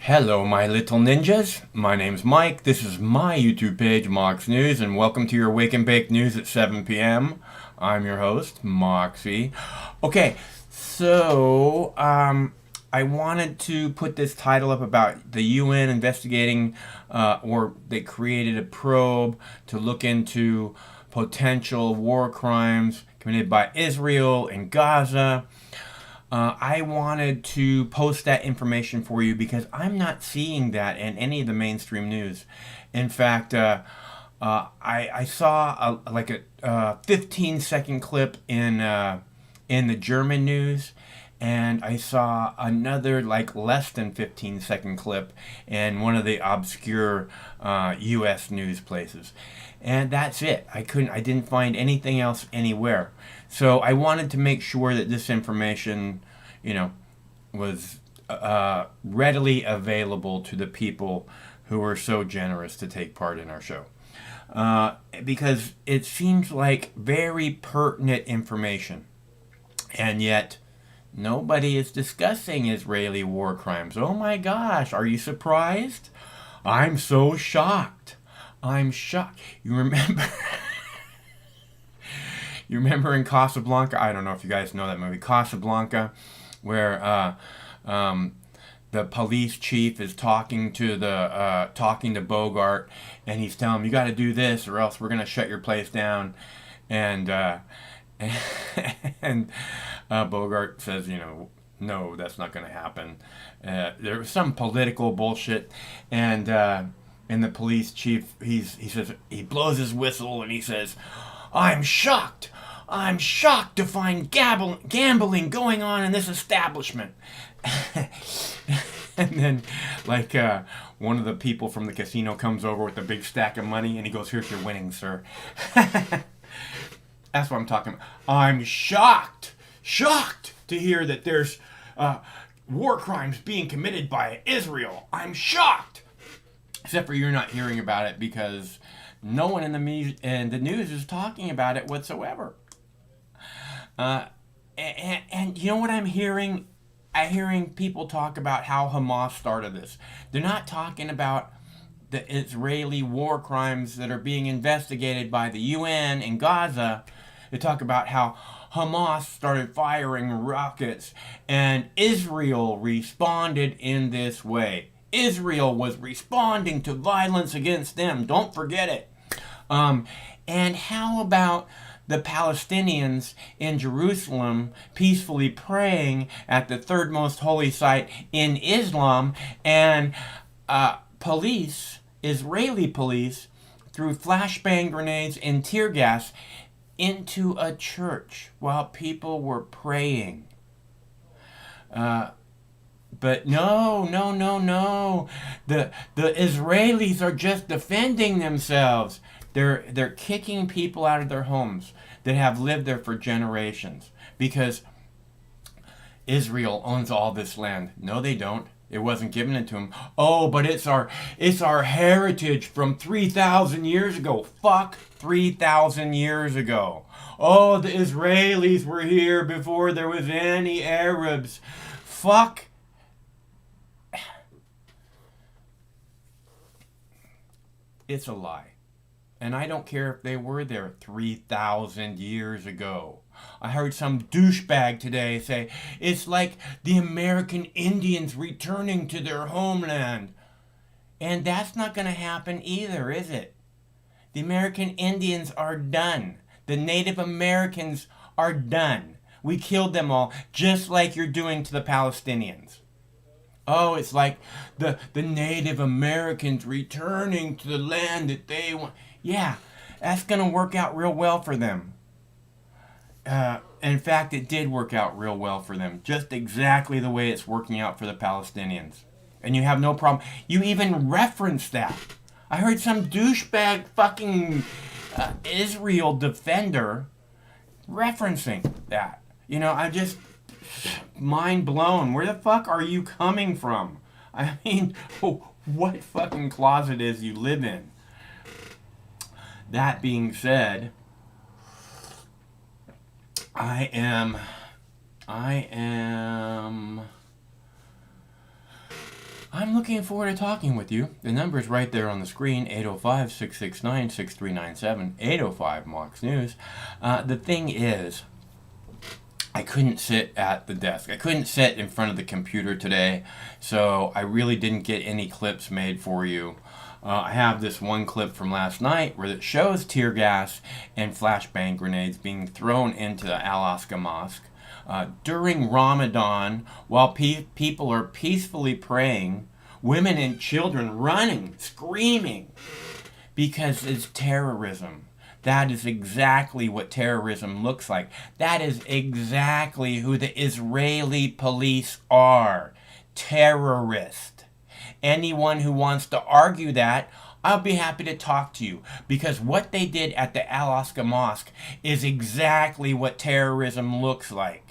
Hello, my little ninjas. My name's Mike. This is my YouTube page, Mox News, and welcome to your Wake and Bake News at 7 p.m. I'm your host, Moxie. Okay, I wanted to put this title up about the UN investigating, or they created a probe to look into potential war crimes committed by Israel in Gaza. I wanted to post that information for you because I'm not seeing that in any of the mainstream news. In fact, I saw a 15-second clip in the German news, and I saw another like less than 15-second clip in one of the obscure U.S. news places, and that's it. I didn't find anything else anywhere. So I wanted to make sure that this information, you know, was readily available to the people who were so generous to take part in our show. Because it seems like very pertinent information, and yet nobody is discussing Israeli war crimes. Oh my gosh, are you surprised? I'm so shocked. I'm shocked. You remember? You remember in Casablanca? I don't know if you guys know that movie, Casablanca, where the police chief is talking to Bogart, and he's telling him, "You got to do this, or else we're gonna shut your place down." And and Bogart says, "No, that's not gonna happen." There was some political bullshit, and the police chief he blows his whistle and he says, "I'm shocked. I'm shocked to find gambling going on in this establishment." And then, one of the people from the casino comes over with a big stack of money, and he goes, "Here's your winnings, sir." That's what I'm talking about. I'm shocked to hear that there's war crimes being committed by Israel. I'm shocked. Except for you're not hearing about it because no one in the news is talking about it whatsoever. And you know what I'm hearing? I'm hearing people talk about how Hamas started this. They're not talking about the Israeli war crimes that are being investigated by the UN in Gaza. They talk about how Hamas started firing rockets and Israel responded in this way. Israel was responding to violence against them. Don't forget it. And how about the Palestinians in Jerusalem peacefully praying at the third most holy site in Islam, and Israeli police, threw flashbang grenades and tear gas into a church while people were praying? But no, no, no, no. The Israelis are just defending themselves. They're kicking people out of their homes that have lived there for generations because Israel owns all this land. No, they don't. It wasn't given it to them. Oh, but it's our heritage from 3,000 years ago. Fuck 3,000 years ago. Oh, the Israelis were here before there was any Arabs. Fuck. It's a lie. And I don't care if they were there 3,000 years ago. I heard some douchebag today say, it's like the American Indians returning to their homeland. And that's not going to happen either, is it? The American Indians are done. The Native Americans are done. We killed them all, just like you're doing to the Palestinians. Oh, it's like the Native Americans returning to the land that they want. Yeah, that's going to work out real well for them. In fact, it did work out real well for them. Just exactly the way it's working out for the Palestinians. And you have no problem. You even reference that. I heard some douchebag fucking Israel defender referencing that. I just mind blown. Where the fuck are you coming from? I mean, what fucking closet is you live in? That being said, I am I'm looking forward to talking with you. The number is right there on the screen, 805-669-6397, 805 Mox News. The thing is, I couldn't sit at the desk. I couldn't sit in front of the computer today, so I really didn't get any clips made for you. I have this one clip from last night where it shows tear gas and flashbang grenades being thrown into the Al-Aqsa Mosque during Ramadan while people are peacefully praying, women and children running, screaming, because it's terrorism. That is exactly what terrorism looks like. That is exactly who the Israeli police are. Terrorists. Anyone who wants to argue that, I'll be happy to talk to you. Because what they did at the Al-Aqsa Mosque is exactly what terrorism looks like.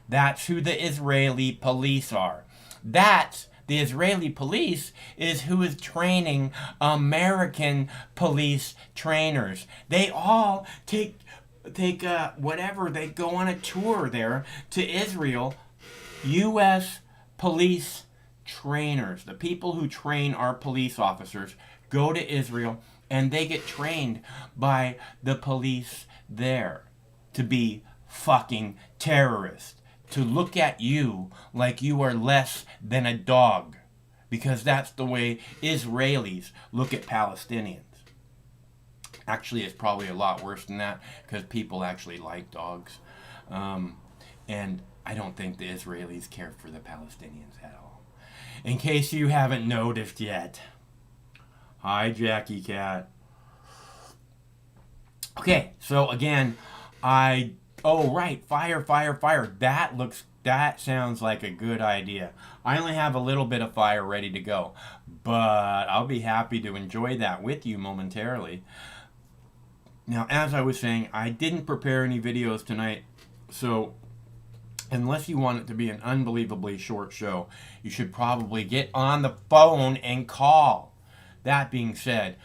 That's who the Israeli police are. That's the Israeli police is who is training American police trainers. They all take whatever, they go on a tour there to Israel. U.S. police trainers, the people who train our police officers, go to Israel and they get trained by the police there to be fucking terrorists. To look at you like you are less than a dog. Because that's the way Israelis look at Palestinians. Actually, it's probably a lot worse than that because people actually like dogs. And I don't think the Israelis care for the Palestinians at all. In case you haven't noticed yet. Hi, Jackie Cat. Okay, so again, oh, right, fire. That sounds like a good idea. I only have a little bit of fire ready to go, but I'll be happy to enjoy that with you momentarily. Now, as I was saying, I didn't prepare any videos tonight, so unless you want it to be an unbelievably short show, you should probably get on the phone and call. That being said,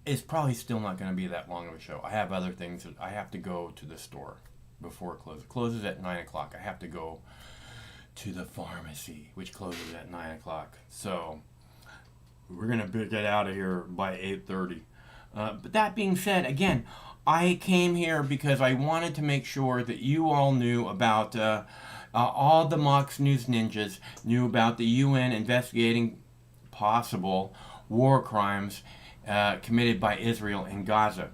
it's probably still not going to be that long of a show. I have other things that I have to go to the store before it closes. It closes at 9 o'clock. I have to go to the pharmacy, which closes at 9 o'clock. So we're going to get out of here by 8:30. But that being said, again, I came here because I wanted to make sure that you all knew about all the Mox News ninjas knew about the UN investigating possible war crimes committed by Israel in Gaza.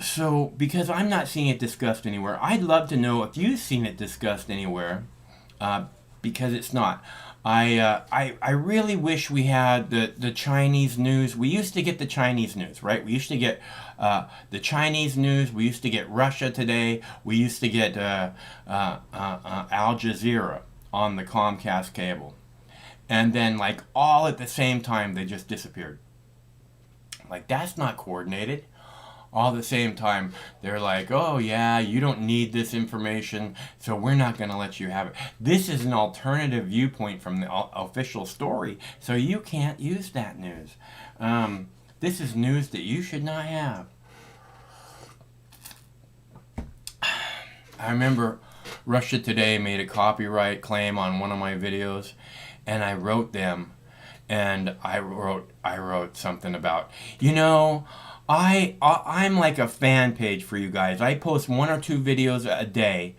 So, because I'm not seeing it discussed anywhere, I'd love to know if you've seen it discussed anywhere, because it's not. I really wish we had the Chinese news. We used to get the Chinese news, right? We used to get the Chinese news. We used to get Russia Today. We used to get Al Jazeera on the Comcast cable. And then, like, all at the same time, they just disappeared. Like, that's not coordinated. All at the same time, they're like, oh, yeah, you don't need this information, so we're not going to let you have it. This is an alternative viewpoint from the official story, so you can't use that news. This is news that you should not have. I remember Russia Today made a copyright claim on one of my videos, and I wrote them, and I wrote something about, I'm like a fan page for you guys. I post 1 or 2 videos a day,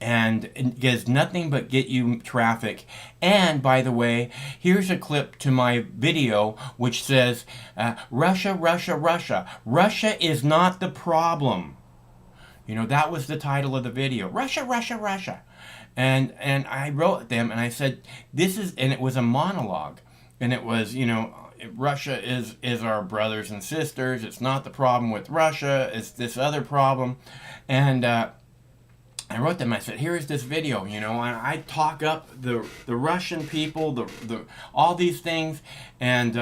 and it gets nothing but get you traffic. And by the way, here's a clip to my video which says, Russia, Russia, Russia. Russia is not the problem. That was the title of the video. Russia, Russia, Russia. And I wrote them, and I said, and it was a monologue, and it was, Russia is our brothers and sisters. It's not the problem with Russia. It's this other problem. And I wrote them. I said, here is this video, and I talk up the Russian people, the all these things, and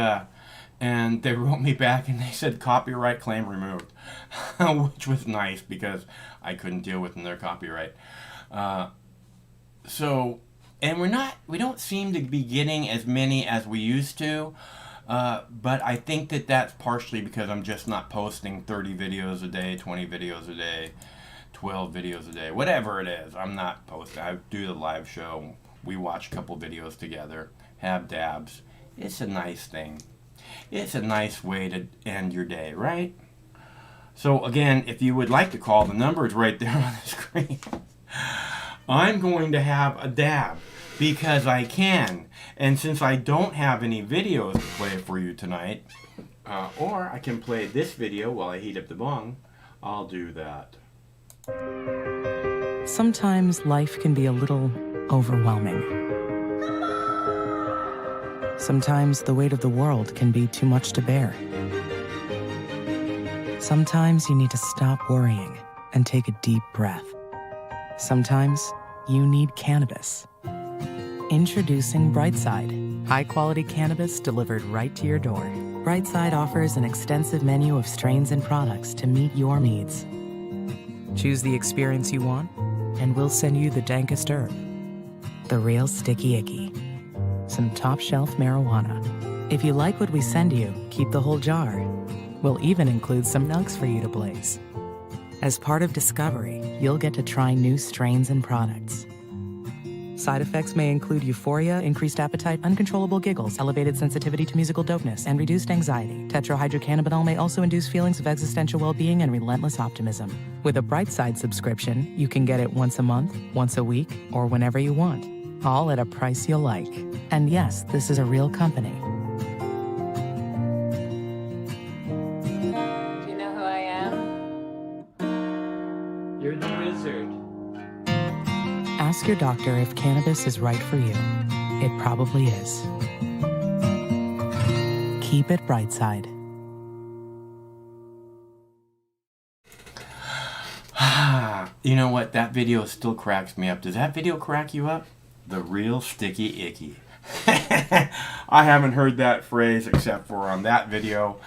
they wrote me back, and they said copyright claim removed, which was nice because I couldn't deal with their copyright. So, and we don't seem to be getting as many as we used to, but I think that that's partially because I'm just not posting 30 videos a day, 20 videos a day. 12 videos a day, whatever it is. I'm not posting. I do the live show. We watch a couple videos together, have dabs. It's a nice thing. It's a nice way to end your day, right? So again, if you would like to call, the number is right there on the screen. I'm going to have a dab because I can. And since I don't have any videos to play for you tonight, or I can play this video while I heat up the bong, I'll do that. Sometimes life can be a little overwhelming. Sometimes the weight of the world can be too much to bear. Sometimes you need to stop worrying and take a deep breath. Sometimes you need cannabis. Introducing Brightside, high-quality cannabis delivered right to your door. Brightside offers an extensive menu of strains and products to meet your needs. Choose the experience you want, and we'll send you the dankest herb, the real sticky icky. Some top-shelf marijuana. If you like what we send you, keep the whole jar. We'll even include some nugs for you to blaze. As part of Discovery, you'll get to try new strains and products. Side effects may include euphoria, increased appetite, uncontrollable giggles, elevated sensitivity to musical dopeness, and reduced anxiety. Tetrahydrocannabinol may also induce feelings of existential well-being and relentless optimism. With a Brightside subscription, you can get it once a month, once a week, or whenever you want, all at a price you'll like. And yes, this is a real company. Do you know who I am? You're the wizard. Ask your doctor if cannabis is right for you. It probably is. Keep it Brightside. You know what? That video still cracks me up. Does that video crack you up? The real sticky icky. I haven't heard that phrase except for on that video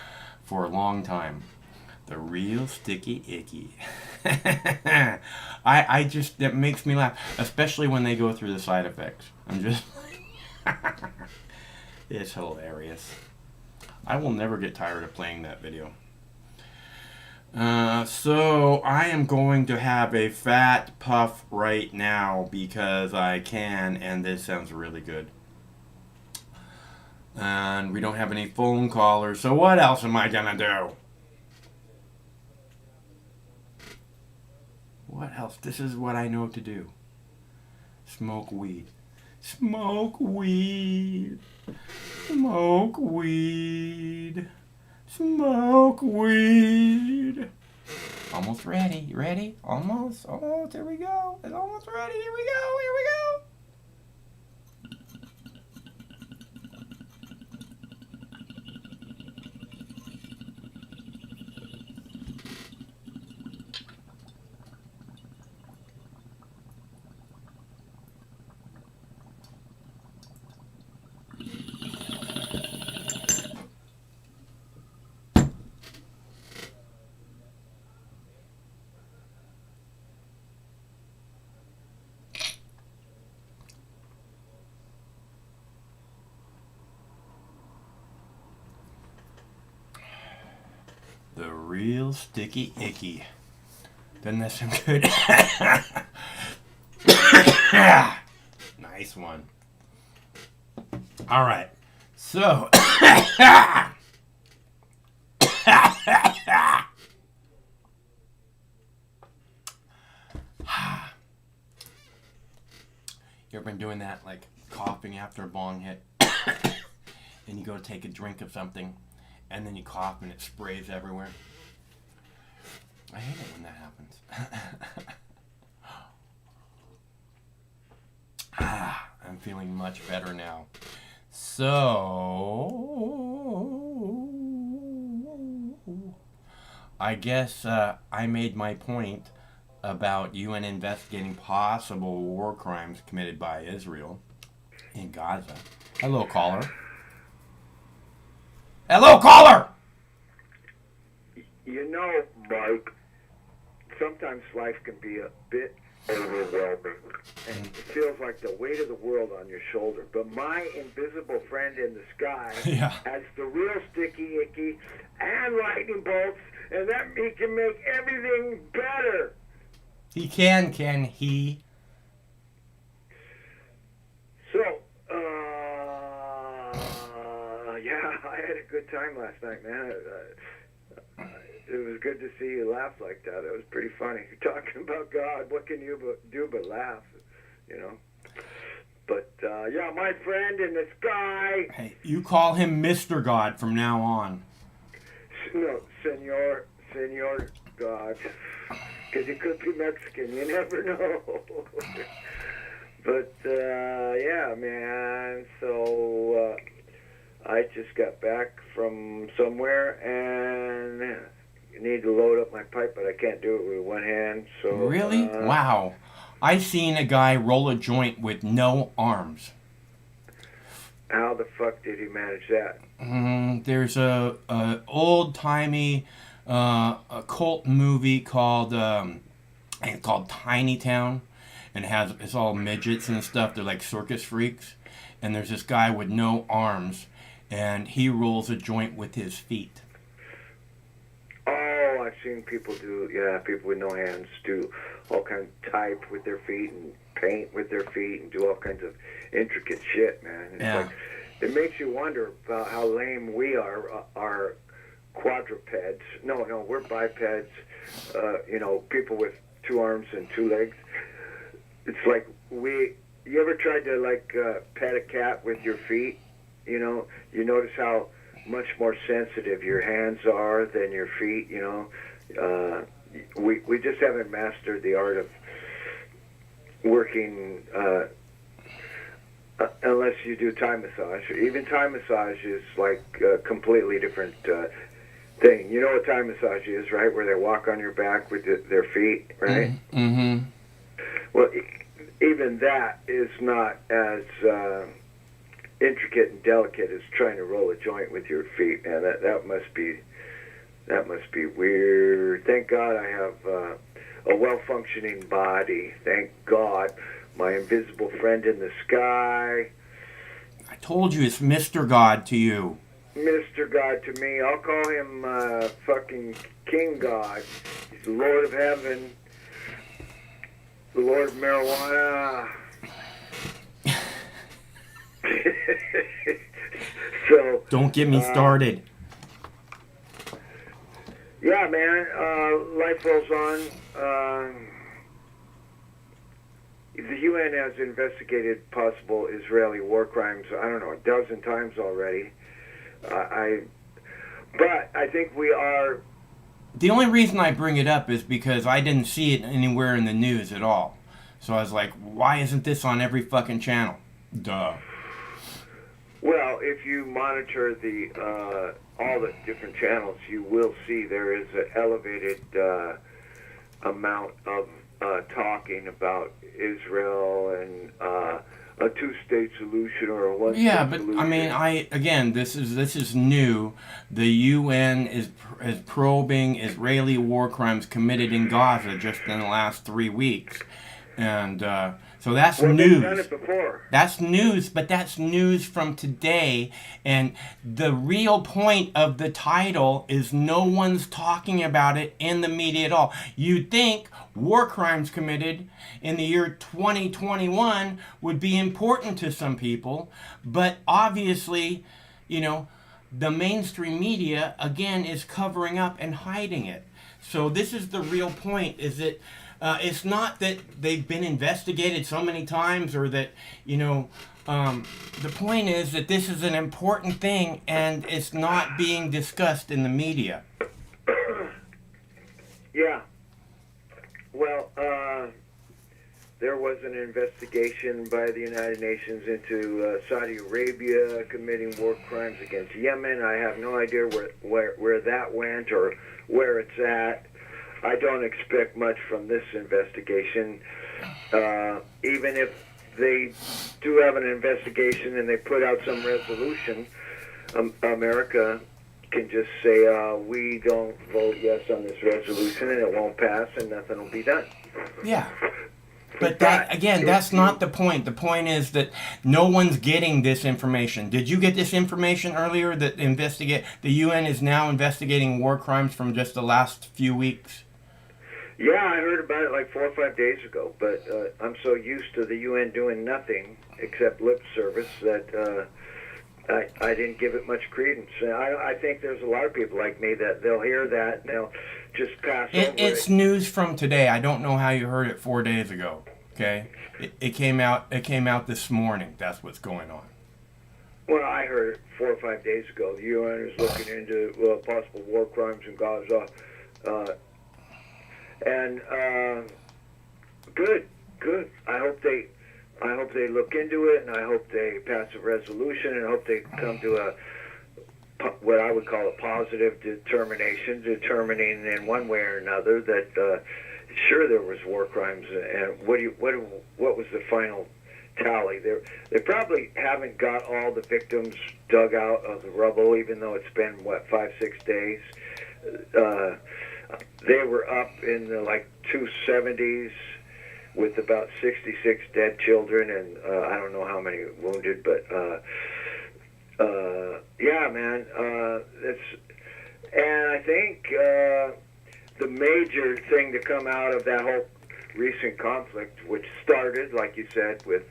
for a long time. The real sticky icky. I just, that makes me laugh, especially when they go through the side effects. I'm just, it's hilarious. I will never get tired of playing that video. So I am going to have a fat puff right now because I can, and this sounds really good. And we don't have any phone callers, so what else am I gonna do? What else? This is what I know to do. Smoke weed. Smoke weed. Smoke weed. Smoke weed. Almost ready. You ready? Almost. Oh, there we go. It's almost ready. Here we go. Here we go. The real sticky icky. Doesn't that sound good? Nice one. All right. So. You ever been doing that, like coughing after a bong hit? And you go to take a drink of something, and then you cough and it sprays everywhere. I hate it when that happens. I'm feeling much better now. So, I guess I made my point about UN investigating possible war crimes committed by Israel in Gaza. Hello, caller. Hello, caller! You know, Mike, sometimes life can be a bit overwhelming, and it feels like the weight of the world on your shoulder. But my invisible friend in the sky has the real sticky icky and lightning bolts, and that he can make everything better. He can he? So, yeah, I had a good time last night, man. It was good to see you laugh like that. It was pretty funny. You're talking about God. What can you do but laugh? You know. But yeah, my friend in the sky. Hey, you call him Mr. God from now on. No, Senor God, because he could be Mexican. You never know. But yeah, man. So I just got back from somewhere and need to load up my pipe, but I can't do it with one hand. So Really? Wow. I seen a guy roll a joint with no arms. How the fuck did he manage that? There's a old timey a cult movie called Tiny Town, and it's all midgets and stuff. They're like circus freaks, and there's this guy with no arms, and he rolls a joint with his feet. Oh, I've seen people do. Yeah, people with no hands do all kinds of type with their feet and paint with their feet and do all kinds of intricate shit, man. It's Yeah. like, it makes you wonder about how lame we are quadrupeds. No, we're bipeds. You know, people with two arms and two legs. It's like you ever tried to like pet a cat with your feet? You know, you notice how much more sensitive your hands are than your feet. You know, we just haven't mastered the art of working. Unless you do Thai massage. Even Thai massage is like a completely different thing. You know what Thai massage is, right? Where they walk on your back with their feet, right? Mm-hmm. Well, even that is not as intricate and delicate as trying to roll a joint with your feet, and that must be weird. Thank God I have a well-functioning body. Thank God. My invisible friend in the sky. I told you it's Mr. God to you. Mr. God to me. I'll call him fucking King God. He's the Lord of Heaven. The Lord of Marijuana. So. Don't get me started. Yeah, man. Life rolls on. The UN has investigated possible Israeli war crimes, I don't know, a dozen times already. But I think we are... The only reason I bring it up is because I didn't see it anywhere in the news at all. So I was like, why isn't this on every fucking channel? Duh. Well, if you monitor all the different channels, you will see there is an elevated amount of talking about Israel and a two-state solution or a one-state solution. Yeah, but I mean, this is new. The UN is probing Israeli war crimes committed in Gaza just in the last 3 weeks, and so that's news. They've done it before. That's news, but that's news from today. And the real point of the title is no one's talking about it in the media at all. You'd think war crimes committed in the year 2021 would be important to some people, but obviously, you know, the mainstream media, again, is covering up and hiding it. So this is the real point, is that it's not that they've been investigated so many times or that, you know, the point is that this is an important thing and it's not being discussed in the media. Yeah. Well, there was an investigation by the United Nations into Saudi Arabia committing war crimes against Yemen. I have no idea where that went or where it's at. I don't expect much from this investigation. Even if they do have an investigation and they put out some resolution, America can just say, we don't vote yes on this resolution and it won't pass and nothing will be done. Yeah. But that, again, that's not the point. The point is that no one's getting this information. Did you get this information earlier that the UN is now investigating war crimes from just the last few weeks? Yeah, I heard about it like 4 or 5 days ago, but I'm so used to the UN doing nothing except lip service that I didn't give it much credence. I think there's a lot of people like me that they'll hear that and they'll just pass over It's it. news from today. I don't know how you heard it 4 days ago. Okay, it came out. It came out this morning. That's what's going on. Well, I heard it 4 or 5 days ago. The UN is looking into possible war crimes in Gaza, and good. I hope they look into it, and I hope they pass a resolution, and I hope they come to what I would call a positive determination, determining in one way or another that sure there was war crimes, and what was the final tally? They probably haven't got all the victims dug out of the rubble, even though it's been 5-6 days. They were up in the 270s with about 66 dead children, and I don't know how many wounded, but yeah, man, and I think the major thing to come out of that whole recent conflict, which started, like you said, with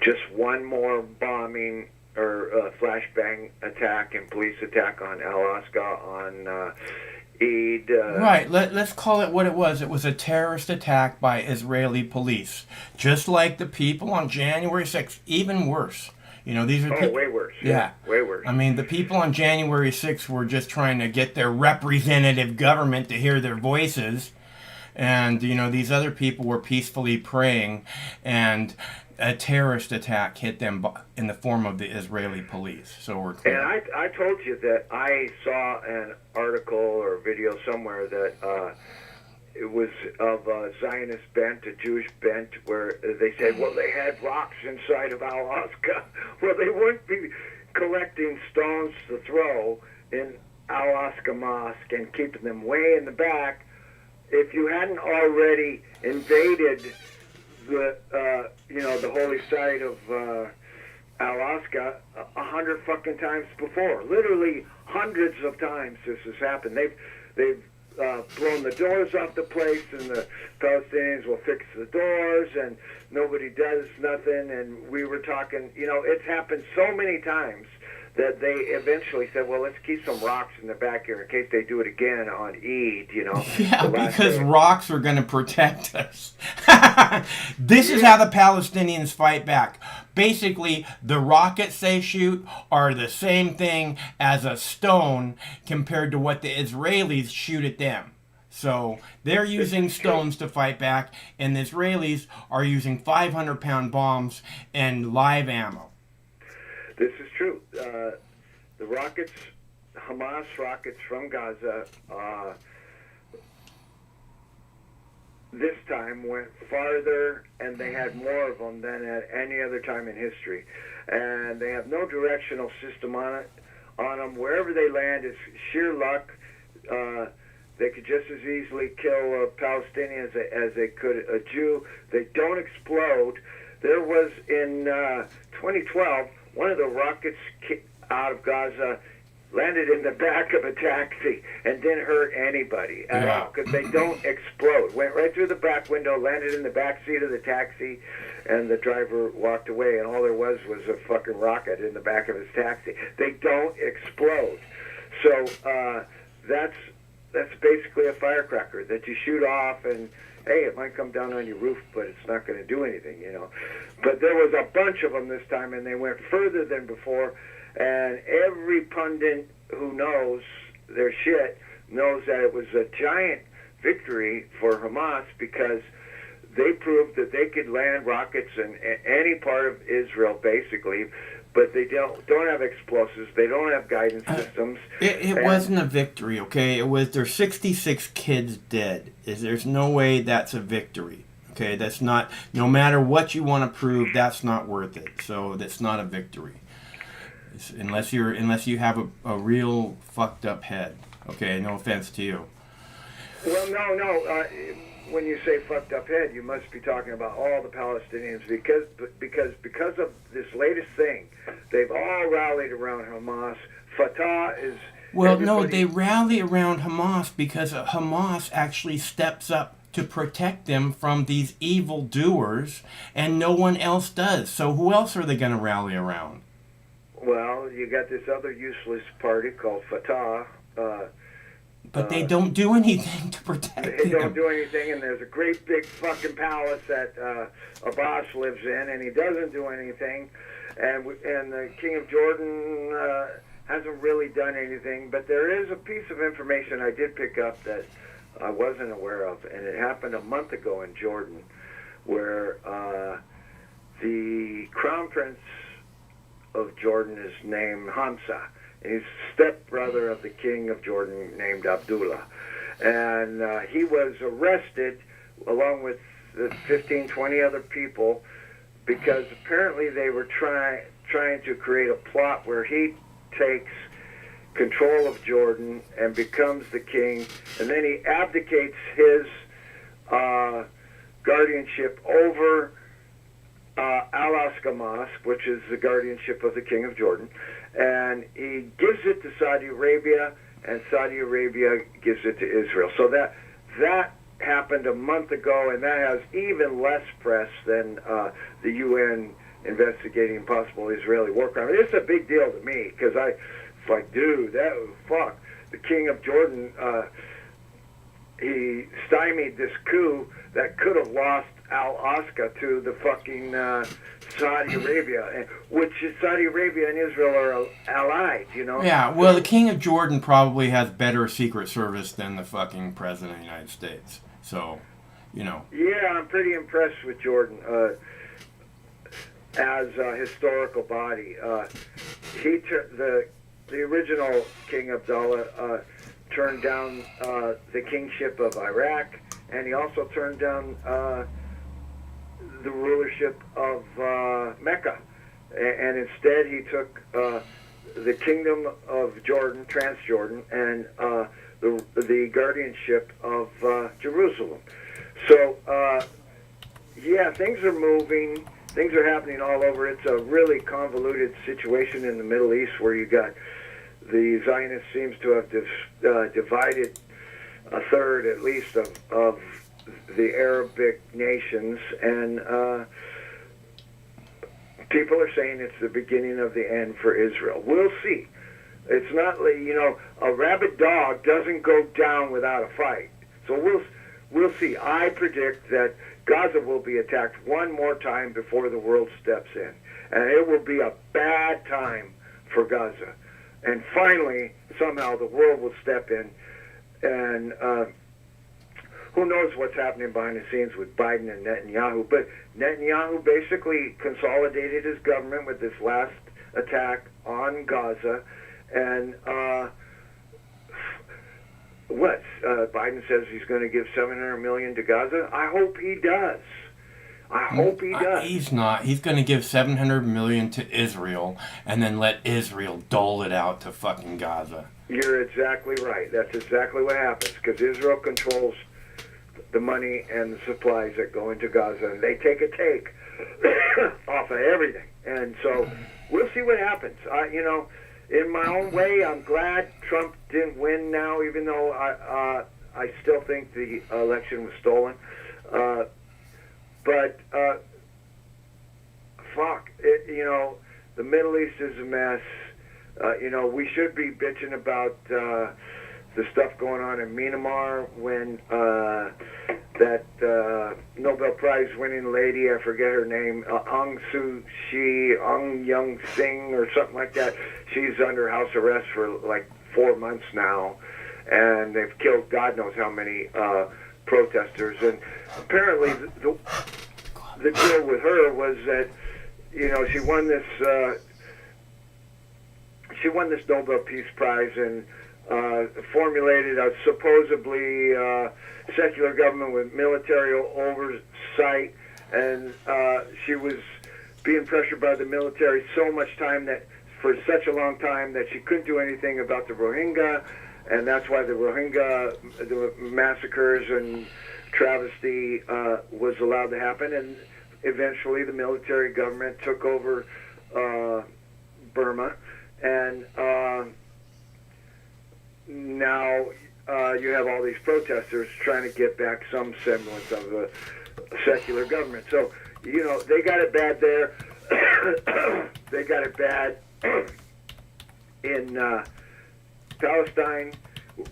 just one more bombing or flashbang attack and police attack on Alaska on Eid. Right. Let's call it what it was. It was a terrorist attack by Israeli police, just like the people on January 6th. Even worse. You know, these are way worse. Yeah, way worse. I mean, the people on January 6th were just trying to get their representative government to hear their voices. And, you know, these other people were peacefully praying, and a terrorist attack hit them in the form of the Israeli police. So we're clear. And I told you that I saw an article or video somewhere that it was of a Zionist bent, a Jewish bent, where they said, well, they had rocks inside of Alaska. Well, they wouldn't be collecting stones to throw in Alaska Mosque and keeping them way in the back if you hadn't already invaded the the holy site of Alaska 100 fucking times before. Literally hundreds of times this has happened. They've blown the doors off the place, and the Palestinians will fix the doors, and nobody does nothing. And we were talking, it's happened so many times that they eventually said, well, let's keep some rocks in the back here in case they do it again on Eid, Yeah, because day. rocks are going to protect us. This is how the Palestinians fight back. Basically, the rockets they shoot are the same thing as a stone compared to what the Israelis shoot at them. So they're using stones to fight back, and the Israelis are using 500-pound bombs and live ammo. This is true. The rockets, Hamas rockets from Gaza, this time went farther, and they had more of them than at any other time in history. And they have no directional system on them. Wherever they land, it's sheer luck. They could just as easily kill a Palestinian as they could a Jew. They don't explode. There was in 2012, one of the rockets out of Gaza landed in the back of a taxi and didn't hurt anybody at all because they don't explode. Went right through the back window, landed in the back seat of the taxi, and the driver walked away, and all there was a fucking rocket in the back of his taxi. They don't explode. So that's basically a firecracker that you shoot off, and hey, it might come down on your roof, but it's not going to do anything, But there was a bunch of them this time, and they went further than before. And every pundit who knows their shit knows that it was a giant victory for Hamas because they proved that they could land rockets in any part of Israel, basically, but they don't have explosives. They don't have guidance systems. It wasn't a victory, okay? It was there's 66 kids dead. There's no way that's a victory, okay? That's not. No matter what you want to prove, that's not worth it. So that's not a victory, unless you have a real fucked up head. Okay, no offense to you. Well, no. When you say fucked up head, you must be talking about all the Palestinians because of this latest thing. They've all rallied around Hamas. Fatah Well, no, they rally around Hamas because Hamas actually steps up to protect them from these evil doers, and no one else does. So who else are they going to rally around? Well, you got this other useless party called Fatah. But they don't do anything to protect They them. don't do anything, and there's a great big fucking palace that Abbas lives in, and he doesn't do anything. And the King of Jordan hasn't really done anything. But there is a piece of information I did pick up that I wasn't aware of, and it happened a month ago in Jordan, where the Crown Prince of Jordan is named Hamza. He's stepbrother of the King of Jordan named Abdullah. And he was arrested along with 15, 20 other people because apparently they were trying to create a plot where he takes control of Jordan and becomes the king, and then he abdicates his guardianship over Al-Aqsa Mosque, which is the guardianship of the King of Jordan, and he gives it to Saudi Arabia, and Saudi Arabia gives it to Israel. So that happened a month ago, and that has even less press than the UN investigating possible Israeli war crime. It's a big deal to me, because it's like, dude, fuck. The King of Jordan, he stymied this coup that could have lost Al-Aqsa to the fucking Saudi Arabia, which Saudi Arabia and Israel are allied, you know? Yeah, well, the King of Jordan probably has better Secret Service than the fucking President of the United States. So, you know. Yeah, I'm pretty impressed with Jordan as a historical body. The original King Abdullah turned down the kingship of Iraq, and he also turned down the rulership of Mecca, and instead he took the kingdom of Jordan, Transjordan, and the guardianship of Jerusalem. So, yeah, things are moving. Things are happening all over. It's a really convoluted situation in the Middle East where you got the Zionists seems to have divided a third, at least, of the Arabic nations, and people are saying it's the beginning of the end for Israel. We'll see. It's not, a rabid dog doesn't go down without a fight. So we'll see. I predict that Gaza will be attacked one more time before the world steps in, and it will be a bad time for Gaza. And finally, somehow the world will step in, and who knows what's happening behind the scenes with Biden and Netanyahu. But Netanyahu basically consolidated his government with this last attack on Gaza. And Biden says he's going to give $700 million to Gaza. I hope he does. I hope he does. He's not. He's going to give $700 million to Israel and then let Israel dole it out to fucking Gaza. You're exactly right. That's exactly what happens, because Israel controls the money and the supplies that go into Gaza, and they take a take off of everything. And so we'll see what happens. In my own way, I'm glad Trump didn't win now, even though I still think the election was stolen. But the Middle East is a mess. We should be bitching about the stuff going on in Myanmar when that Nobel Prize winning lady, I forget her name, Aung Young Sing or something like that, she's under house arrest for like 4 months now, and they've killed God knows how many protesters. And apparently the deal with her was that she won this Nobel Peace Prize and formulated a supposedly secular government with military oversight, and she was being pressured by the military for such a long time that she couldn't do anything about the Rohingya, and that's why the massacres and travesty was allowed to happen. And eventually the military government took over Burma, and now you have all these protesters trying to get back some semblance of a secular government. So, they got it bad there. They got it bad in Palestine.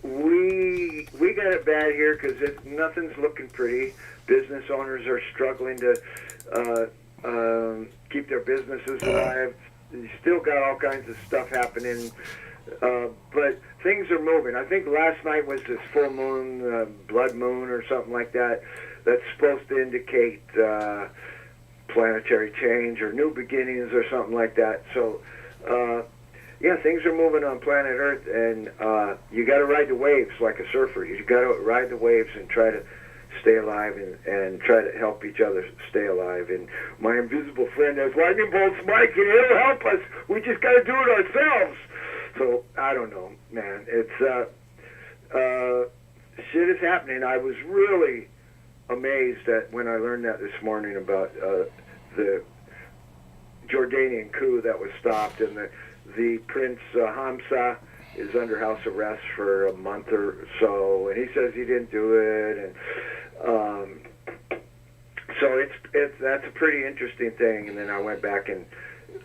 We got it bad here because nothing's looking pretty. Business owners are struggling to keep their businesses alive. You still got all kinds of stuff happening, but things are moving. I think last night was this full moon, blood moon or something like that. That's supposed to indicate planetary change or new beginnings or something like that. So, things are moving on planet Earth, and you got to ride the waves like a surfer. You got to ride the waves and try to stay alive and try to help each other stay alive. And my invisible friend has lightning bolts, Mike, and he'll help us. We just got to do it ourselves. So I don't know, man. It's shit is happening. I was really amazed at when I learned that this morning about the Jordanian coup that was stopped, and the Prince Hamza is under house arrest for a month or so, and he says he didn't do it, and so that's a pretty interesting thing. And then I went back and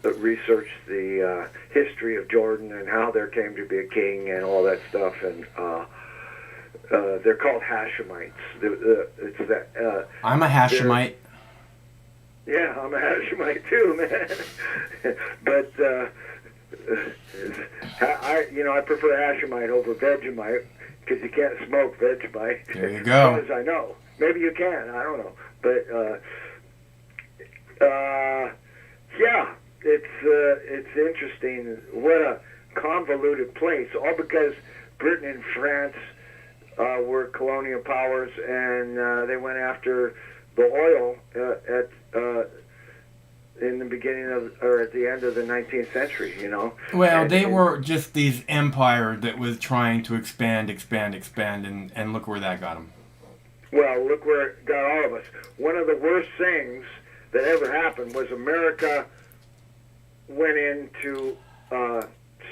researched the history of Jordan and how there came to be a king and all that stuff, and they're called Hashemites. It's that. I'm a Hashemite. Yeah, I'm a Hashemite too, man. But I prefer Hashemite over Vegemite because you can't smoke Vegemite. There you go. As far as I know, maybe you can. I don't know, but it's interesting. What a convoluted place, all because Britain and France were colonial powers, and they went after the oil in the beginning or at the end of the 19th century, Well, they were just these empire that was trying to expand, and look where that got them. Well, look where it got all of us. One of the worst things that ever happened was America went into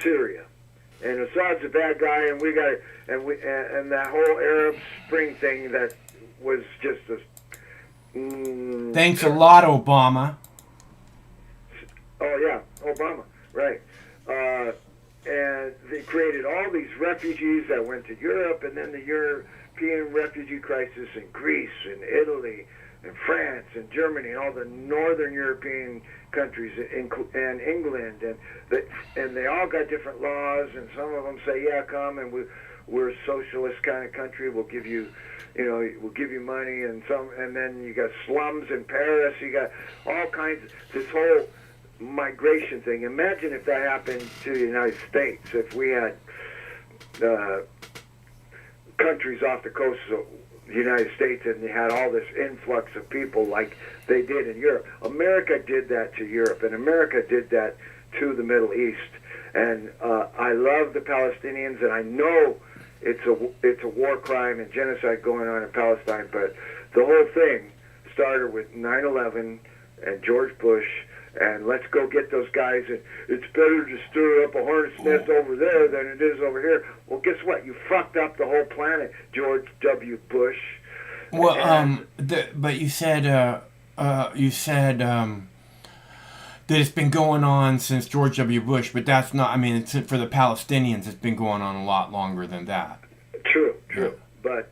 Syria, and Assad's a bad guy, and and that whole Arab Spring thing that was just a. Thanks a lot, Obama. Oh yeah, Obama, right? And they created all these refugees that went to Europe, and then the European refugee crisis in Greece and Italy and France and Germany and all the northern European countries and England, and they all got different laws, and some of them say, yeah, come, and we're a socialist kind of country. We'll give you, we'll give you money, and then you got slums in Paris. You got all kinds of this whole migration thing. Imagine if that happened to the United States. If we had countries off the coast of the United States, and they had all this influx of people like they did in Europe. America did that to Europe, and America did that to the Middle East. And I love the Palestinians, and I know it's a war crime and genocide going on in Palestine, but the whole thing started with 9/11 and George Bush, and let's go get those guys, and it's better to stir up a hornet's nest over there than it is over here. Well, guess what? You fucked up the whole planet, George W. Bush. Well, but you said that it's been going on since George W. Bush, but that's not, it's for the Palestinians, it's been going on a lot longer than that. True. Yeah. But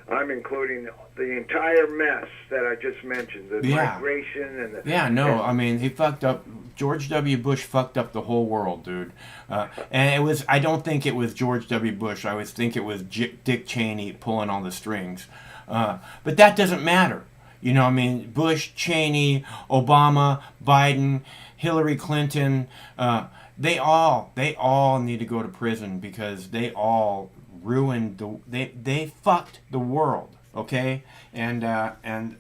I'm including the entire mess that I just mentioned, the migration and the... Yeah, no, he fucked up, George W. Bush fucked up the whole world, dude. And I don't think it was George W. Bush, I would think it was Dick Cheney pulling all the strings. But that doesn't matter. Bush, Cheney, Obama, Biden, Hillary Clinton, they all need to go to prison because they all ruined they fucked the world, okay? And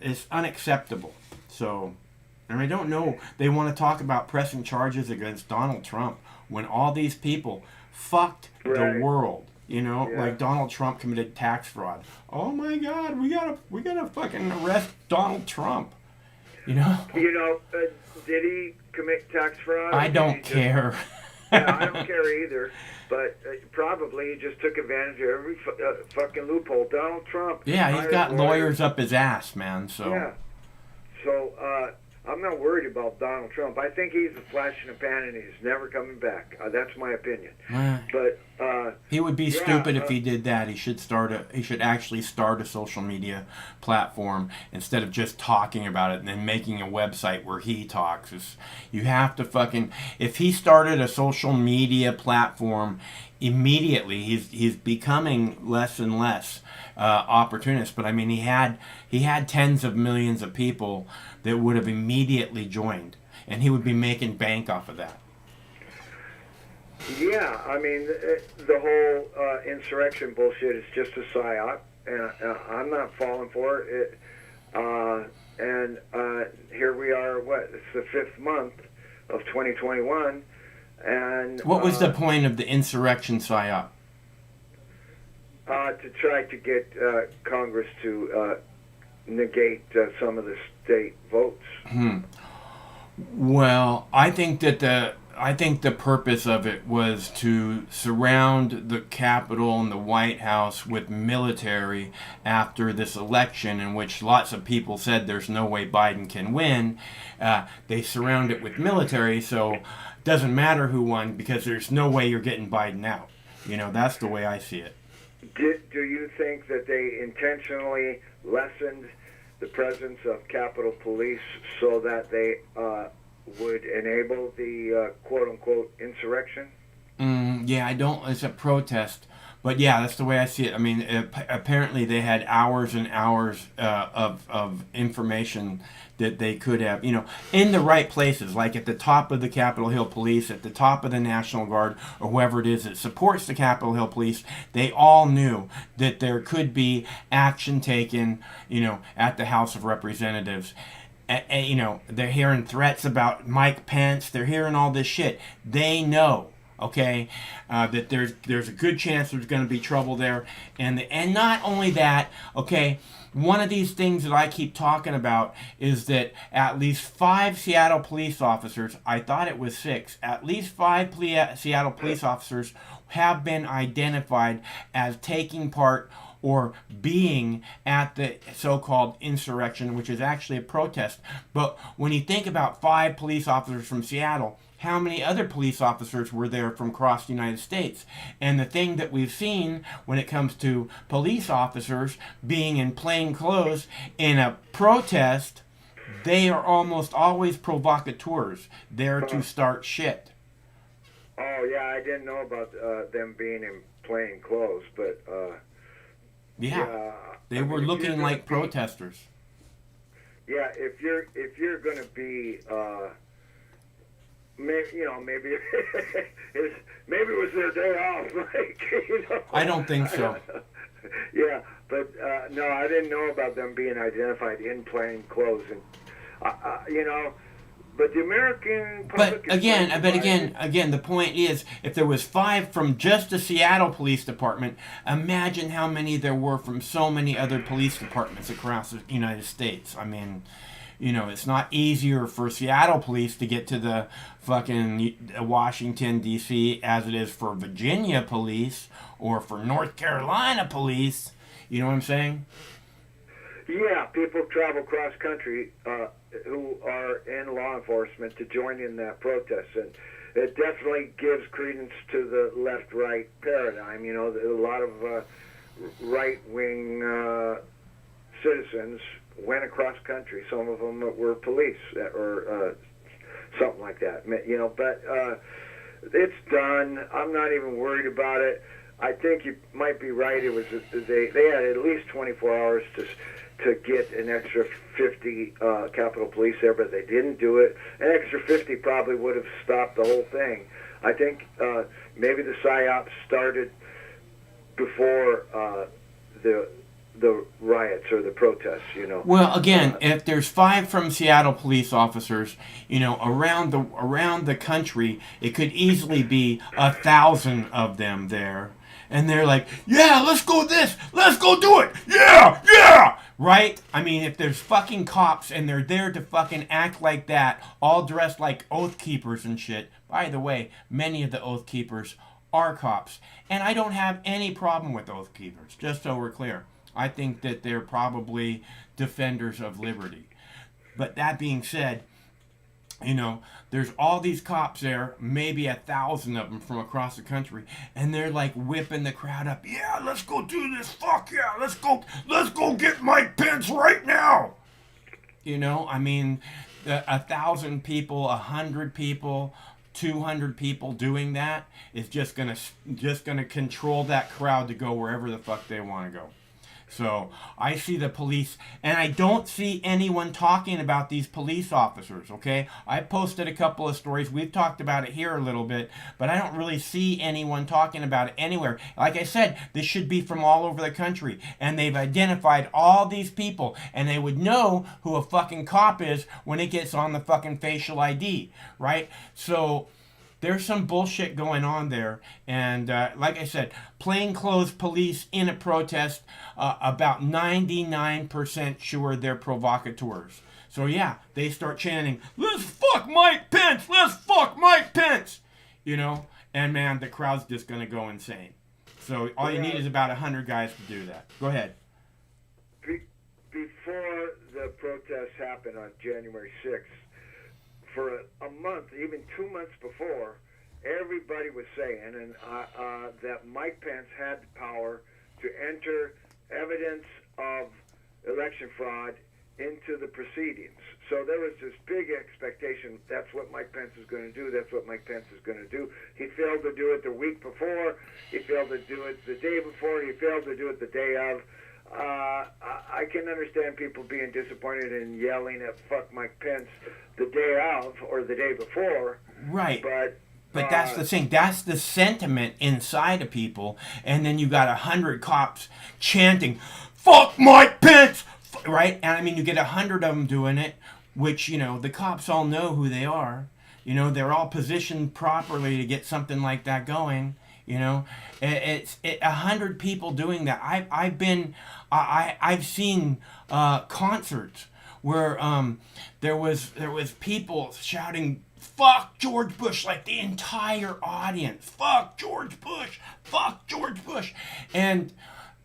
it's unacceptable. So, and I don't know, they want to talk about pressing charges against Donald Trump when all these people fucked the world. Like Donald Trump committed tax fraud. Oh my God, we gotta fucking arrest Donald Trump. Did he commit tax fraud? I don't care. Yeah, I don't care either. But probably he just took advantage of every fucking loophole. Donald Trump. Yeah, he's hired got lawyers up his ass, man. So Yeah. So I'm not worried about Donald Trump. I think he's a flash in the pan and he's never coming back. That's my opinion. But he would be yeah, stupid if he did that. He should actually start a social media platform instead of just talking about it and then making a website where he talks. You have to fucking, if he started a social media platform immediately, he's becoming less and less opportunist. But I mean, he had tens of millions of people that would have immediately joined, and he would be making bank off of that. yeah, I mean, the whole insurrection bullshit is just a psyop, and I'm not falling for it. And here we are, it's the 5th month of 2021. And what was the point of the insurrection psyop? To try to get Congress to negate some of the state votes. Well, I think the purpose of it was to surround the Capitol and the White House with military after this election, in which lots of people said there's no way Biden can win. They surround it with military, so it doesn't matter who won because there's no way you're getting Biden out. That's the way I see it. Do you think that they intentionally lessened the presence of Capitol Police so that they would enable the quote-unquote insurrection? Yeah, I don't. It's a protest, but yeah, that's the way I see it. I mean, apparently they had hours and hours of information that they could have, in the right places, like at the top of the Capitol Hill Police, at the top of the National Guard, or whoever it is that supports the Capitol Hill Police. They all knew that there could be action taken, at the House of Representatives. They're hearing threats about Mike Pence. They're hearing all this shit. They know, okay, that there's a good chance there's going to be trouble there, and not only that, okay. One of these things that I keep talking about is that at least 5 Seattle police officers, I thought it was 6, at least 5 Seattle police officers have been identified as taking part or being at the so-called insurrection, which is actually a protest. But when you think about 5 police officers from Seattle, how many other police officers were there from across the United States? And the thing that we've seen when it comes to police officers being in plain clothes in a protest, they are almost always provocateurs, there to start shit. Oh, yeah, I didn't know about them being in plain clothes, but... they were looking like protesters. Yeah, if you're going to be... maybe maybe it was their day off. I don't think so. Yeah, but no, I didn't know about them being identified in plain clothes, and but the American public. But again, the point is, if there was 5 from just the Seattle Police Department, imagine how many there were from so many other police departments across the United States. I mean, it's not easier for Seattle police to get to the fucking Washington, D.C. as it is for Virginia police or for North Carolina police. You know what I'm saying? Yeah, people travel cross country who are in law enforcement to join in that protest, and it definitely gives credence to the left-right paradigm. A lot of right-wing citizens went across country. Some of them were police or something like that. But it's done. I'm not even worried about it. I think you might be right. It was they had at least 24 hours to get an extra 50 Capitol Police there, but they didn't do it. An extra 50 probably would have stopped the whole thing. I think maybe the PSYOP started before the riots or the protests, Well, again, if there's 5 from Seattle police officers, around the country, it could easily be 1,000 of them there. And they're like, yeah, let's go this, let's go do it, yeah. Right? I mean, if there's fucking cops and they're there to fucking act like that, all dressed like oath keepers and shit. By the way, many of the oath keepers are cops. And I don't have any problem with oath keepers, just so we're clear. I think that they're probably defenders of liberty. But that being said, you know, there's all these cops there, maybe 1,000 of them from across the country, and they're like whipping the crowd up. Yeah, let's go do this. Fuck yeah, let's go get Mike Pence right now. You know, I mean, 1,000 people, 100 people, 200 people doing that is just gonna control that crowd to go wherever the fuck they want to go. So I see the police, and I don't see anyone talking about these police officers, okay? I posted a couple of stories. We've talked about it here a little bit, but I don't really see anyone talking about it anywhere. Like I said, this should be from all over the country, and they've identified all these people, and they would know who a fucking cop is when it gets on the fucking facial ID, right? So there's some bullshit going on there. And like I said, plainclothes police in a protest, about 99% sure they're provocateurs. So yeah, they start chanting, let's fuck Mike Pence, let's fuck Mike Pence, you know, and man, the crowd's just going to go insane. So all you need is about 100 guys to do that. Go ahead. Before the protests happened on January 6th, for a month, even 2 months before, everybody was saying that Mike Pence had the power to enter evidence of election fraud into the proceedings. So there was this big expectation, that's what Mike Pence is going to do, that's what Mike Pence is going to do. He failed to do it the week before, he failed to do it the day before, he failed to do it the day of. I can understand people being disappointed and yelling at fuck Mike Pence the day of or the day before. Right. But that's the thing. That's the sentiment inside of people. And then you got 100 cops chanting, fuck Mike Pence! Right? And I mean, you get 100 of them doing it, which, you know, the cops all know who they are. You know, they're all positioned properly to get something like that going. You know, it's 100 people doing that. I've seen concerts where there was people shouting "fuck George Bush," like the entire audience. Fuck George Bush. Fuck George Bush. And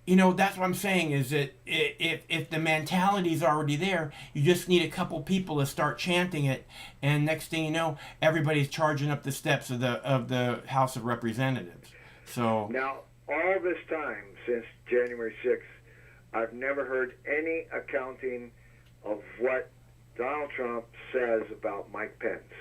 you know, that's what I'm saying is that if the mentality's already there, you just need a couple people to start chanting it, and next thing you know, everybody's charging up the steps of the House of Representatives. So now, all this time since January 6th, I've never heard any accounting of what Donald Trump says about Mike Pence.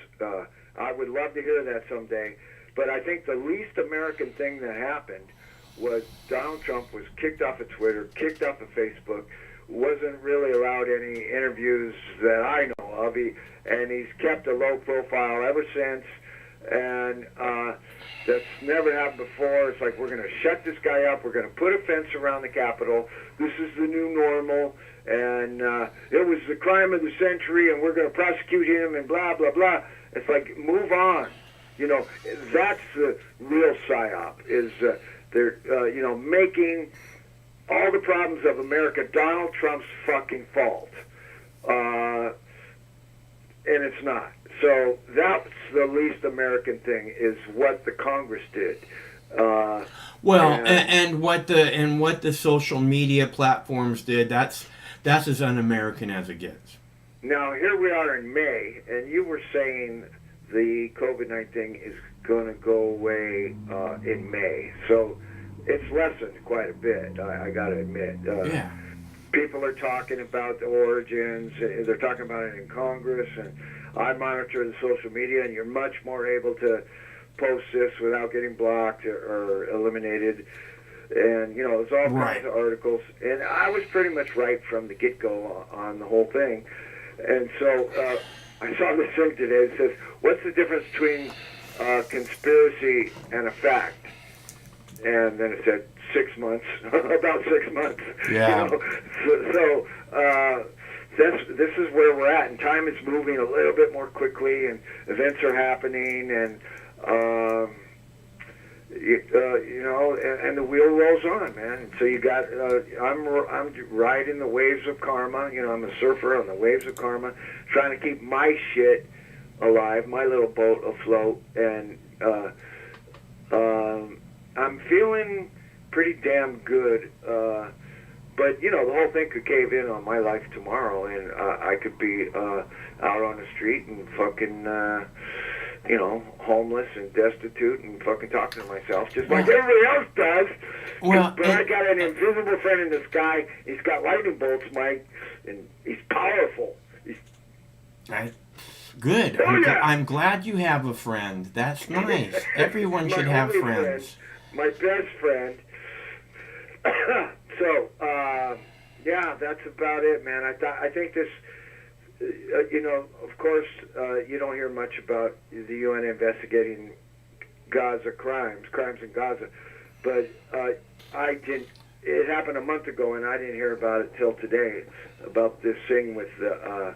I would love to hear that someday, but I think the least American thing that happened was Donald Trump was kicked off of Twitter, kicked off of Facebook, wasn't really allowed any interviews that I know of, and he's kept a low profile ever since, and that's never happened before. It's like, we're going to shut this guy up, we're going to put a fence around the Capitol, this is the new normal, and it was the crime of the century, and we're going to prosecute him, and blah, blah, blah. It's like, move on. You know, that's the real psyop, is they're, you know, making all the problems of America Donald Trump's fucking fault. And it's not. So that's the least American thing, is what the Congress did. And what the social media platforms did, that's as un-American as it gets. Now, here we are in May, and you were saying the COVID-19 thing is going to go away in May. So it's lessened quite a bit, I got to admit. Yeah. People are talking about the origins. They're talking about it in Congress, and I monitor the social media, and you're much more able to post this without getting blocked or eliminated. And, you know, there's all kinds of articles. And I was pretty much right from the get-go on the whole thing. And so I saw this thing today that says, what's the difference between conspiracy and a fact? And then it said 6 months, about 6 months. Yeah. You know? So this is where we're at, and time is moving a little bit more quickly, and events are happening, and You know, and the wheel rolls on, man. And so you got, I'm riding the waves of karma. You know, I'm a surfer on the waves of karma, trying to keep my shit alive, my little boat afloat, and I'm feeling pretty damn good. But you know, the whole thing could cave in on my life tomorrow, and I could be out on the street and fucking, you know, homeless and destitute and fucking talking to myself, just like everybody else does. Well, But I got an invisible friend in the sky. He's got lightning bolts, Mike, and he's powerful. Good. Oh, yeah. I'm glad you have a friend. That's nice. Everyone should have only friends. Friend, my best friend. So, yeah, that's about it, man. I think this, you know, of course, you don't hear much about the UN investigating Gaza crimes in Gaza, but I didn't. It happened a month ago, and I didn't hear about it till today, about this thing with the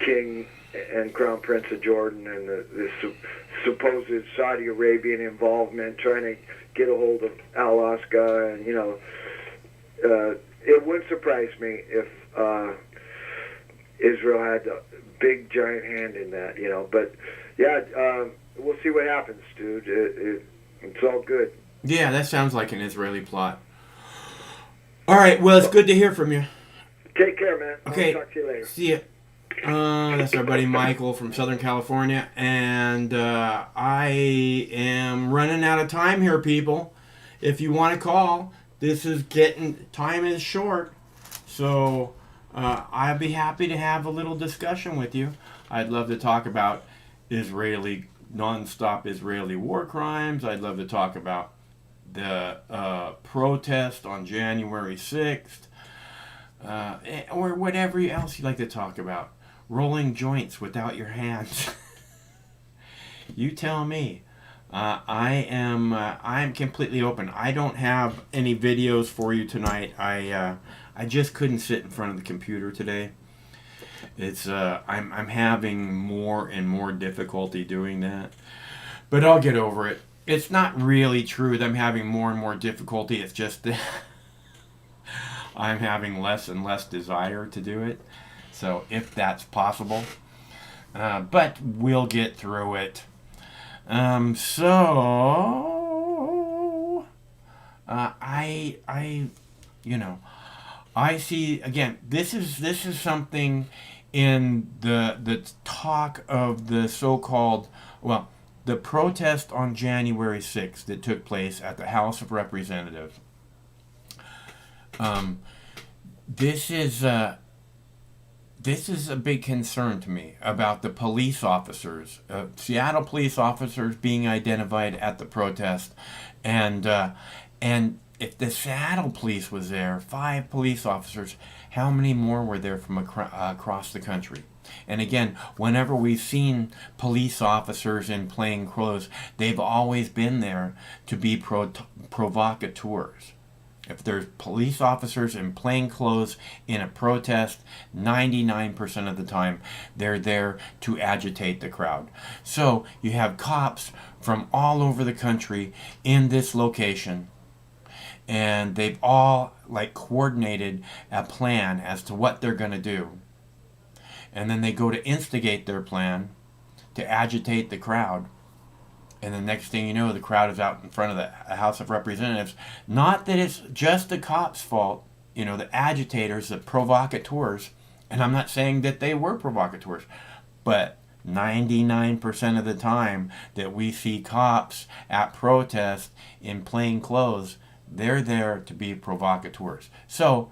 king and Crown Prince of Jordan and the supposed Saudi Arabian involvement, trying to get a hold of Alaska, and you know, it wouldn't surprise me if Israel had a big giant hand in that, you know. But yeah, we'll see what happens, dude. It's all good. Yeah, that sounds like an Israeli plot. All right, well, it's good to hear from you. Take care, man. Okay. I'll talk to you later. See ya. That's our buddy Michael from Southern California, and I am running out of time here, people. If you want to call, time is short, so I'd be happy to have a little discussion with you. I'd love to talk about non-stop Israeli war crimes. I'd love to talk about the protest on January 6th, or whatever else you'd like to talk about. Rolling joints without your hands. You tell me. I'm completely open. I don't have any videos for you tonight. I just couldn't sit in front of the computer today. It's I'm having more and more difficulty doing that, but I'll get over it. It's not really true that I'm having more and more difficulty. It's just that I'm having less and less desire to do it. So if that's possible, but we'll get through it. I see again. This is something in the talk of the so-called, well, the protest on January 6th that took place at the House of Representatives. This is a big concern to me about the police officers, Seattle police officers being identified at the protest, and if the Seattle police was there, 5 police officers, how many more were there from across the country? And again, whenever we've seen police officers in plain clothes, they've always been there to be provocateurs. If there's police officers in plain clothes in a protest, 99% of the time, they're there to agitate the crowd. So you have cops from all over the country in this location, and they've all coordinated a plan as to what they're going to do. And then they go to instigate their plan to agitate the crowd. And the next thing you know, the crowd is out in front of the House of Representatives. Not that it's just the cops' fault, the agitators, the provocateurs. And I'm not saying that they were provocateurs, but 99% of the time that we see cops at protests in plain clothes, they're there to be provocateurs. So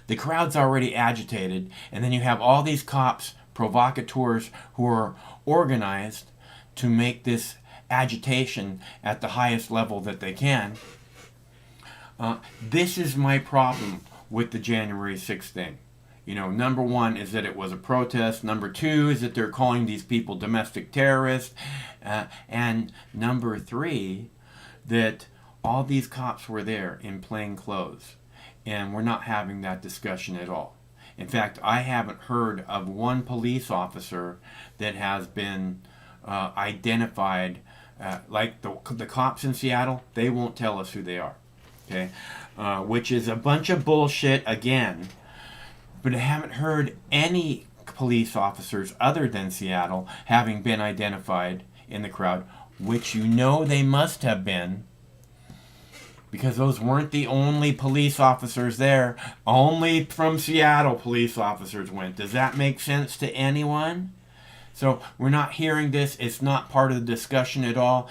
the crowd's already agitated, and then you have all these cops, provocateurs, who are organized to make this agitation at the highest level that they can. This is my problem with the January 6th thing. Number one is that it was a protest. Number two is that they're calling these people domestic terrorists. And number three, that all these cops were there in plain clothes. And we're not having that discussion at all. In fact, I haven't heard of one police officer that has been identified like the cops in Seattle, they won't tell us who they are. Okay, which is a bunch of bullshit again. But I haven't heard any police officers other than Seattle having been identified in the crowd, which you know they must have been, because those weren't the only police officers there. Only from Seattle police officers went. Does that make sense to anyone? So we're not hearing this. It's not part of the discussion at all.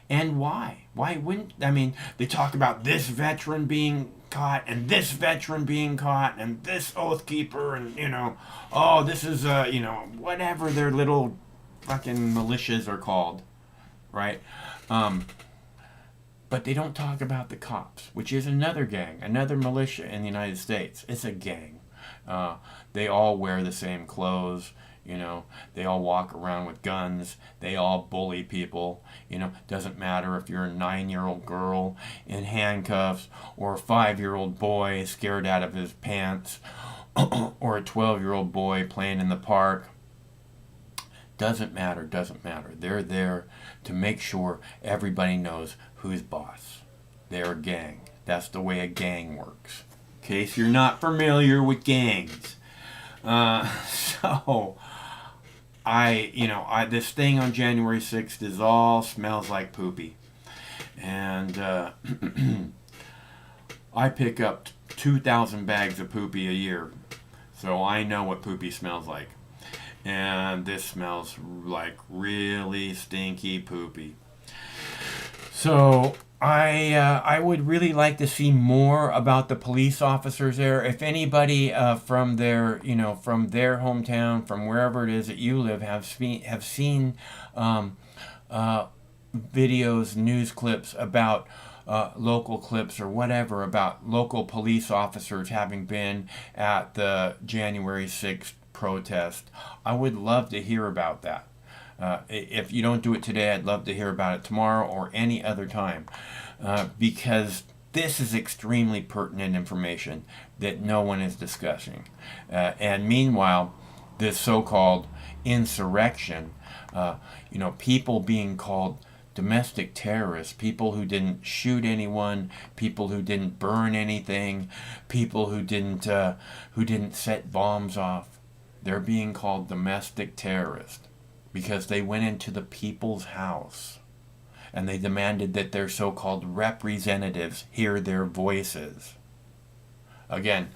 And why? Why wouldn't, I mean, they talk about this veteran being caught and this veteran being caught and this oath keeper and, oh, this is, whatever their little fucking militias are called, right? But they don't talk about the cops, which is another gang, another militia in the United States. It's a gang. They all wear the same clothes. They all walk around with guns. They all bully people. Doesn't matter if you're a 9-year-old girl in handcuffs or a 5-year-old boy scared out of his pants or a 12-year-old boy playing in the park. Doesn't matter. They're there to make sure everybody knows who's boss. They're a gang. That's the way a gang works. In case you're not familiar with gangs. So this thing on January 6th is all smells like poopy. And I pick up 2,000 bags of poopy a year. So I know what poopy smells like. And this smells like really stinky poopy. So I would really like to see more about the police officers there. If anybody from their hometown, from wherever it is that you live, have seen videos, news clips about local clips or whatever about local police officers having been at the January 6th protest, I would love to hear about that. If you don't do it today, I'd love to hear about it tomorrow or any other time, because this is extremely pertinent information that no one is discussing. And meanwhile, this so-called insurrection, people being called domestic terrorists, people who didn't shoot anyone, people who didn't burn anything, people who didn't set bombs off, they're being called domestic terrorists because they went into the people's house and they demanded that their so-called representatives hear their voices. Again,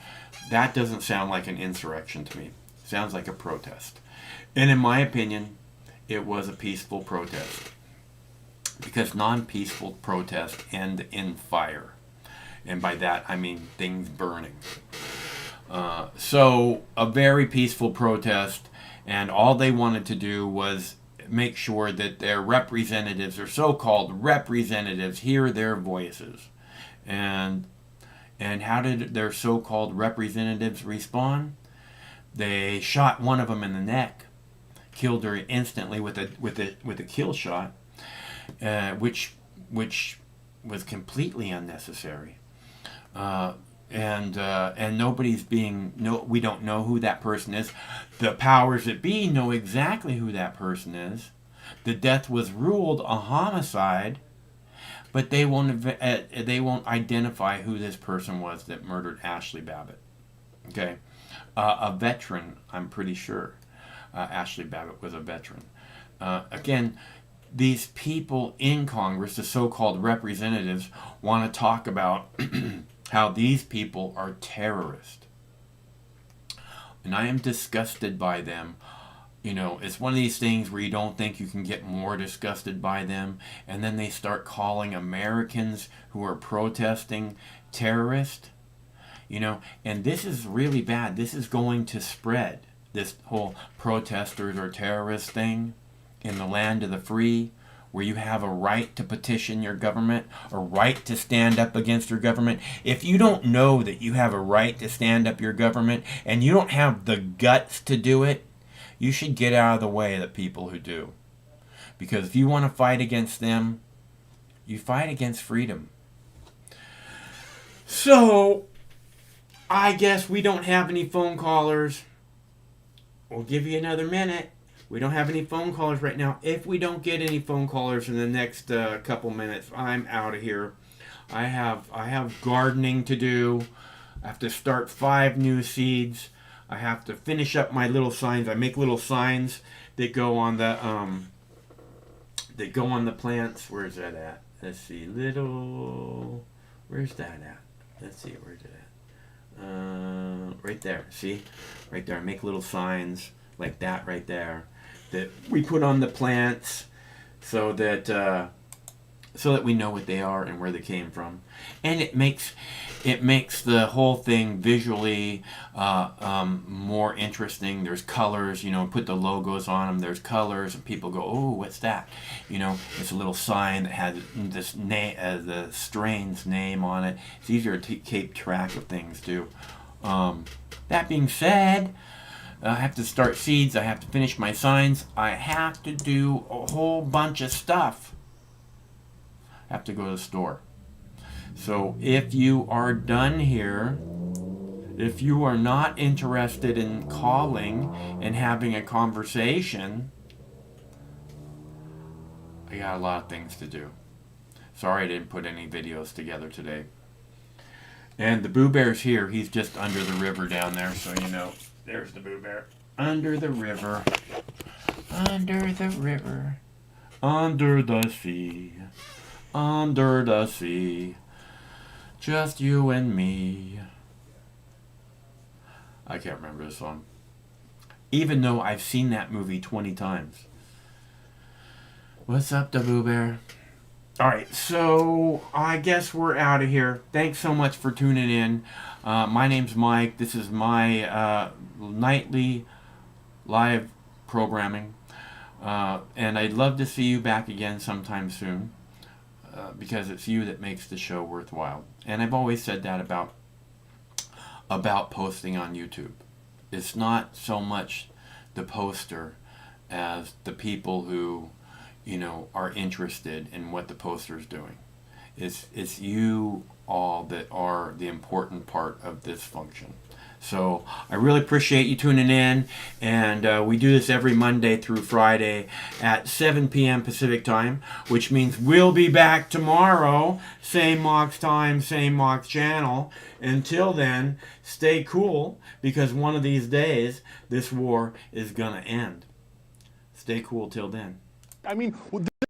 that doesn't sound like an insurrection to me. It sounds like a protest. And in my opinion, it was a peaceful protest, because non-peaceful protests end in fire. And by that, I mean things burning. So a very peaceful protest, and all they wanted to do was make sure that their representatives, or so-called representatives, hear their voices. And how did their so-called representatives respond? They shot one of them in the neck, killed her instantly with a kill shot, which was completely unnecessary. And nobody's we don't know who that person is. The powers that be know exactly who that person is. The death was ruled a homicide, but they won't identify who this person was that murdered Ashley Babbitt. Okay, a veteran, I'm pretty sure. Ashley Babbitt was a veteran. Again, these people in Congress, the so-called representatives, want to talk about how these people are terrorists. And I am disgusted by them. It's one of these things where you don't think you can get more disgusted by them, and then they start calling Americans who are protesting terrorists. And this is really bad. This is going to spread, this whole protesters or terrorists thing in the land of the free, where you have a right to petition your government, a right to stand up against your government. If you don't know that you have a right to stand up your government and you don't have the guts to do it, you should get out of the way of the people who do. Because if you want to fight against them, you fight against freedom. So, I guess we don't have any phone callers. We'll give you another minute. We don't have any phone callers right now. If we don't get any phone callers in the next couple minutes, I'm out of here. I have gardening to do. I have to start 5 new seeds. I have to finish up my little signs. I make little signs that go on the plants. Where's that at? Let's see. Where's that at? Let's see. Where's it at? Right there. See? Right there. I make little signs like that right there that we put on the plants so that we know what they are and where they came from. And it makes the whole thing visually more interesting. There's colors, put the logos on them. There's colors, and people go, "Oh, what's that?" It's a little sign that has this name, the strain's name on it. It's easier to keep track of things too. That being said, I have to start seeds. I have to finish my signs. I have to do a whole bunch of stuff. I have to go to the store. So if you are done here, if you are not interested in calling and having a conversation, I got a lot of things to do. Sorry I didn't put any videos together today. And the Boo Bear's here. He's just under the river down there, so there's the Boo Bear. Under the river. Under the river. Under the sea. Under the sea. Just you and me. I can't remember the song. Even though I've seen that movie 20 times. What's up, the Boo Bear? Alright, so I guess we're out of here. Thanks so much for tuning in. My name's Mike. This is my nightly live programming. And I'd love to see you back again sometime soon. Because it's you that makes the show worthwhile. And I've always said that about posting on YouTube. It's not so much the poster as the people who, are interested in what the poster is doing. It's you all that are the important part of this function. So I really appreciate you tuning in, and we do this every Monday through Friday at 7 p.m. Pacific time, which means we'll be back tomorrow, same Mox time, same Mox channel. Until then, stay cool, because one of these days, this war is gonna end. Stay cool till then. I mean,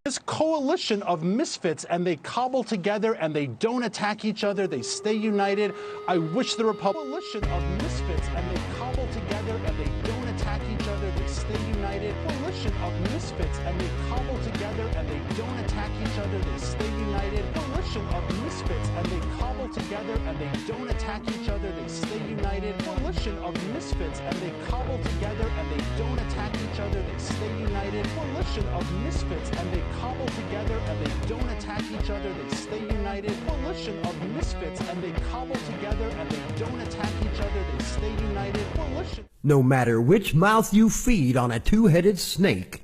this coalition of misfits, and they cobble together, and they don't attack each other. They stay united. I wish the coalition of misfits, and they cobble together, and they don't attack each other. They stay united. Coalition of misfits, and they cobble together, and they don't attack each other. They stay united. Coalition of misfits, and they cobble together, and they don't attack each other. They stay united. Coalition of misfits, and they cobble together, and they don't attack each other. They stay united. Coalition of misfits, and they cobble together, and they don't attack each other. They stay united. Coalition of misfits, and they cobble together, and they don't attack each other. They stay united. Coalition. No matter which mouth you feed on a two-headed snake,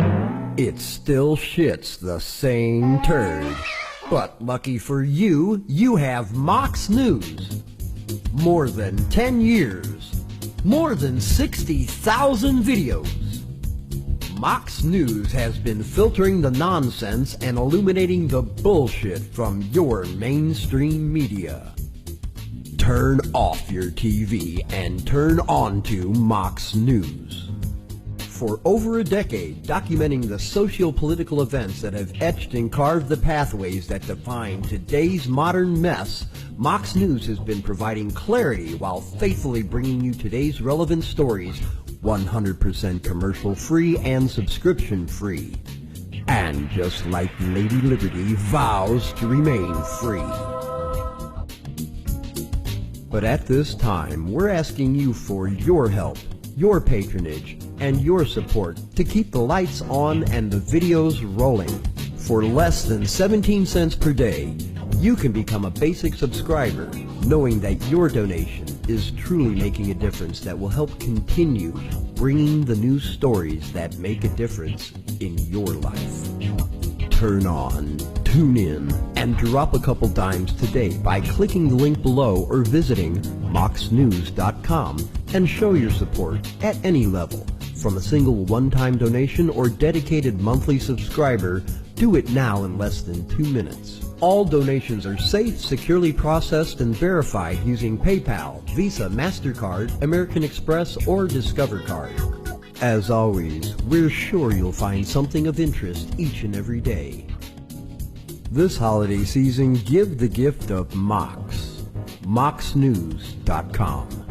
it still shits the same turd. But lucky for you, you have Mox News. More than 10 years. More than 60,000 videos. Mox News has been filtering the nonsense and illuminating the bullshit from your mainstream media. Turn off your TV and turn on to Mox News. For over a decade, documenting the socio-political events that have etched and carved the pathways that define today's modern mess, Mox News has been providing clarity while faithfully bringing you today's relevant stories 100% commercial-free and subscription-free. And just like Lady Liberty vows to remain free. But at this time, we're asking you for your help, your patronage, and your support to keep the lights on and the videos rolling. For less than 17 cents per day, you can become a basic subscriber, knowing that your donation is truly making a difference that will help continue bringing the news stories that make a difference in your life. Turn on, tune in, and drop a couple dimes today by clicking the link below or visiting moxnews.com and show your support at any level, from a single one-time donation or dedicated monthly subscriber, do it now in less than 2 minutes. All donations are safe, securely processed, and verified using PayPal, Visa, MasterCard, American Express, or Discover Card. As always, we're sure you'll find something of interest each and every day. This holiday season, give the gift of Mox. MoxNews.com.